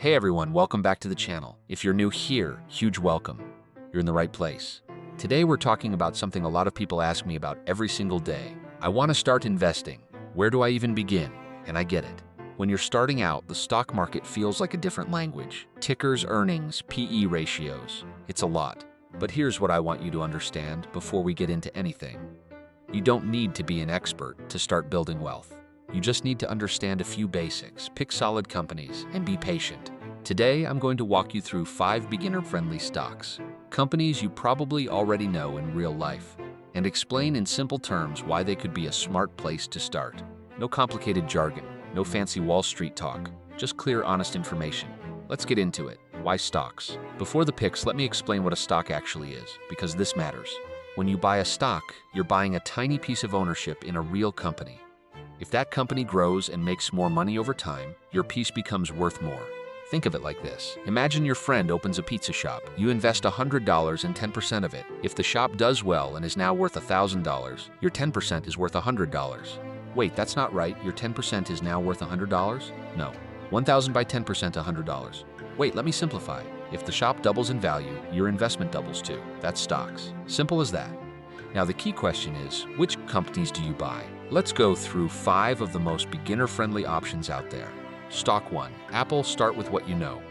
Hey everyone, welcome back to the channel. If you're new here, huge welcome. You're in the right place. Today we're talking about something a lot of people ask me about every single day. I want to start investing. Where do I even begin? And I get it. When you're starting out, the stock market feels like a different language. Tickers, earnings, PE ratios. It's a lot. But here's what I want you to understand before we get into anything. You don't need to be an expert to start building wealth. You just need to understand a few basics, pick solid companies, and be patient. Today, I'm going to walk you through 5 beginner-friendly stocks, companies you probably already know in real life, and explain in simple terms why they could be a smart place to start. No complicated jargon, no fancy Wall Street talk, just clear, honest information. Let's get into it. Why stocks? Before the picks, let me explain what a stock actually is, because this matters. When you buy a stock, you're buying a tiny piece of ownership in a real company. If that company grows and makes more money over time, your piece becomes worth more. Think of it like this. Imagine your friend opens a pizza shop. You invest $100 and 10% of it. If the shop does well and is now worth $1,000, your 10% is worth $100. Wait, that's not right. Your 10% is now worth $100? No. 1,000 by 10%, $100. Wait, let me simplify. If the shop doubles in value, your investment doubles too. That's stocks. Simple as that. Now the key question is, which companies do you buy? Let's go through 5 of the most beginner-friendly options out there. Stock 1. Apple. Start with what you know.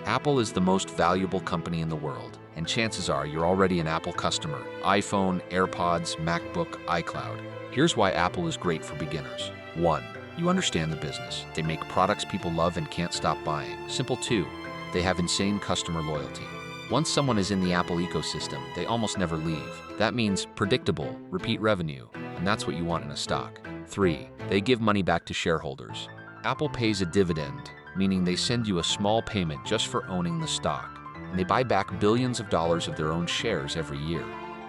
Apple is the most valuable company in the world, and chances are you're already an Apple customer. iPhone, AirPods, MacBook, iCloud. Here's why Apple is great for beginners. 1. You understand the business. They make products people love and can't stop buying. Simple. 2. They have insane customer loyalty. Once someone is in the Apple ecosystem, they almost never leave. That means predictable, repeat revenue, and that's what you want in a stock. 3. They give money back to shareholders. Apple pays a dividend, meaning they send you a small payment just for owning the stock, and they buy back billions of dollars of their own shares every year,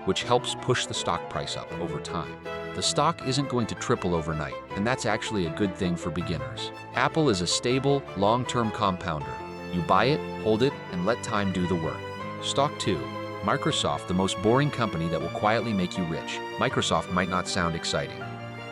which helps push the stock price up over time. The stock isn't going to triple overnight, and that's actually a good thing for beginners. Apple is a stable, long-term compounder. You buy it, hold it, and let time do the work. Stock 2. Microsoft, the most boring company that will quietly make you rich. Microsoft might not sound exciting,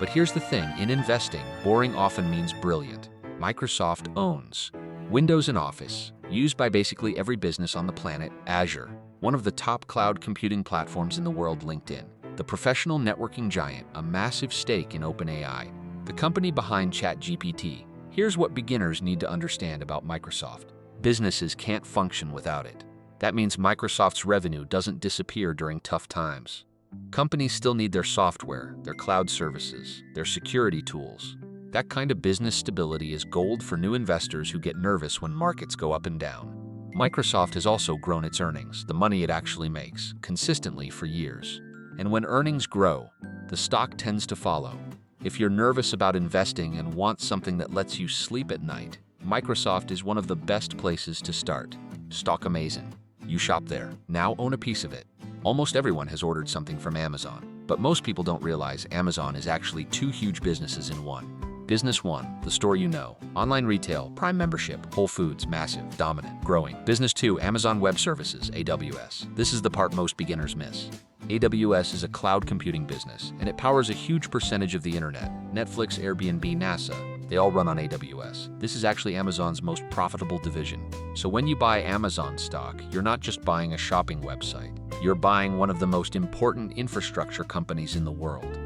but here's the thing, in investing, boring often means brilliant. Microsoft owns Windows and Office, used by basically every business on the planet. Azure, one of the top cloud computing platforms in the world. LinkedIn, the professional networking giant, a massive stake in OpenAI, the company behind ChatGPT. Here's what beginners need to understand about Microsoft. Businesses can't function without it. That means Microsoft's revenue doesn't disappear during tough times. Companies still need their software, their cloud services, their security tools. That kind of business stability is gold for new investors who get nervous when markets go up and down. Microsoft has also grown its earnings, the money it actually makes, consistently for years. And when earnings grow, the stock tends to follow. If you're nervous about investing and want something that lets you sleep at night, Microsoft is one of the best places to start. Stock AMZN. You shop there. Now own a piece of it. Almost everyone has ordered something from Amazon, but most people don't realize Amazon is actually 2 huge businesses in one. Business 1, the store you know. Online retail, Prime membership, Whole Foods, massive, dominant, growing. Business 2, Amazon Web Services, AWS. This is the part most beginners miss. AWS is a cloud computing business, and it powers a huge percentage of the internet. Netflix, Airbnb, NASA, they all run on AWS. This is actually Amazon's most profitable division. So when you buy Amazon stock, you're not just buying a shopping website. You're buying one of the most important infrastructure companies in the world.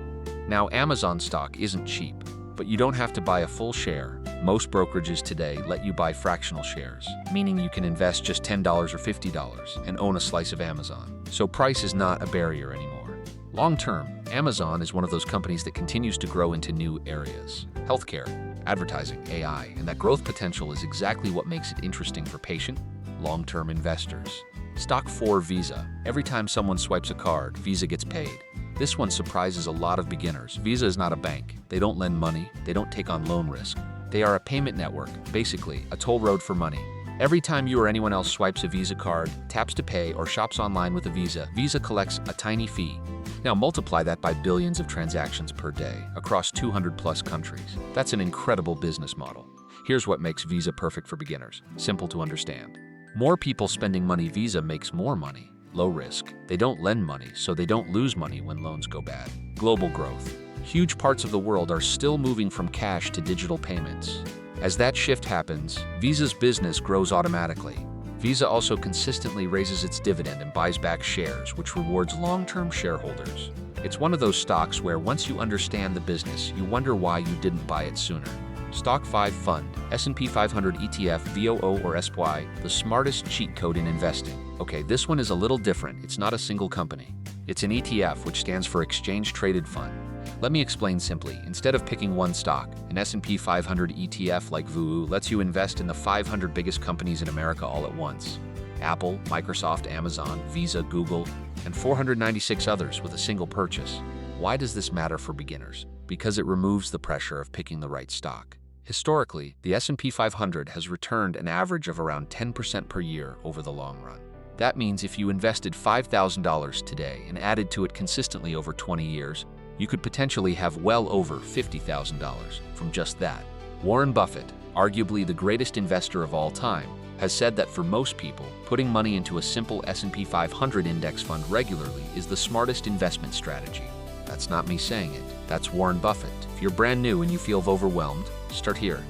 Now, Amazon stock isn't cheap, but you don't have to buy a full share. Most brokerages today let you buy fractional shares, meaning you can invest just $10 or $50 and own a slice of Amazon. So price is not a barrier anymore. Long term, Amazon is one of those companies that continues to grow into new areas. Healthcare, advertising, AI, and that growth potential is exactly what makes it interesting for patient, long-term investors. Stock 4, Visa. Every time someone swipes a card, Visa gets paid. This one surprises a lot of beginners. Visa is not a bank. They don't lend money. They don't take on loan risk. They are a payment network, basically a toll road for money. Every time you or anyone else swipes a Visa card, taps to pay, or shops online with a Visa, Visa collects a tiny fee. Now multiply that by billions of transactions per day across 200+ countries. That's an incredible business model. Here's what makes Visa perfect for beginners. Simple to understand. More people spending money. Visa makes more money. Low risk. They don't lend money, so they don't lose money when loans go bad. Global growth. Huge parts of the world are still moving from cash to digital payments. As that shift happens, Visa's business grows automatically. Visa also consistently raises its dividend and buys back shares, which rewards long-term shareholders. It's one of those stocks where once you understand the business, you wonder why you didn't buy it sooner. Stock 5 Fund, S&P 500 ETF, VOO or SPY, the smartest cheat code in investing. Okay, this one is a little different. It's not a single company. It's an ETF, which stands for Exchange Traded Fund. Let me explain simply. Instead of picking one stock, an S&P 500 ETF like VOO lets you invest in the 500 biggest companies in America all at once. Apple, Microsoft, Amazon, Visa, Google, and 496 others with a single purchase. Why does this matter for beginners? Because it removes the pressure of picking the right stock. Historically, the S&P 500 has returned an average of around 10% per year over the long run. That means if you invested $5,000 today and added to it consistently over 20 years, you could potentially have well over $50,000 from just that. Warren Buffett, arguably the greatest investor of all time, has said that for most people, putting money into a simple S&P 500 index fund regularly is the smartest investment strategy. That's not me saying it. That's Warren Buffett. If you're brand new and you feel overwhelmed, start here.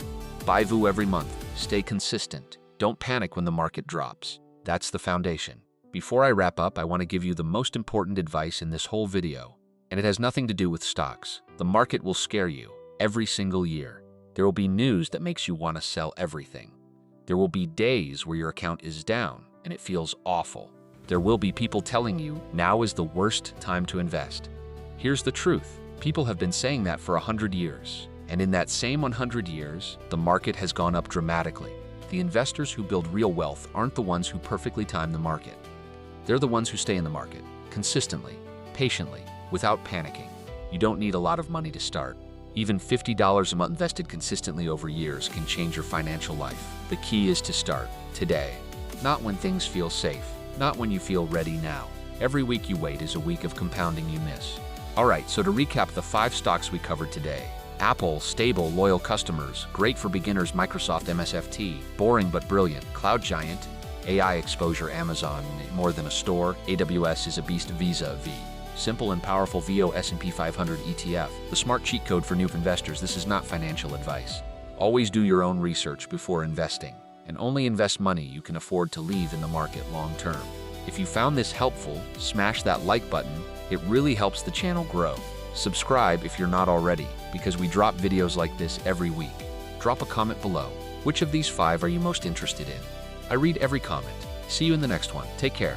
Buy VOO every month. Stay consistent. Don't panic when the market drops. That's the foundation. Before I wrap up, I want to give you the most important advice in this whole video, and it has nothing to do with stocks. The market will scare you every single year. There will be news that makes you want to sell everything. There will be days where your account is down and it feels awful. There will be people telling you now is the worst time to invest. Here's the truth. People have been saying that for 100 years. And in that same 100 years, the market has gone up dramatically. The investors who build real wealth aren't the ones who perfectly time the market. They're the ones who stay in the market, consistently, patiently, without panicking. You don't need a lot of money to start. Even $50 a month invested consistently over years can change your financial life. The key is to start today, not when things feel safe, not when you feel ready now. Every week you wait is a week of compounding you miss. All right, so to recap the 5 stocks we covered today. Apple, stable, loyal customers, great for beginners. Microsoft, MSFT, boring but brilliant. Cloud giant, AI exposure. Amazon, more than a store. AWS is a beast. Visa, V. Simple and powerful. VO, S&P 500 ETF, the smart cheat code for new investors. This is not financial advice. Always do your own research before investing, and only invest money you can afford to leave in the market long term. If you found this helpful, smash that like button. It really helps the channel grow. Subscribe if you're not already, because we drop videos like this every week. Drop a comment below. Which of these 5 are you most interested in? I read every comment. See you in the next one. Take care.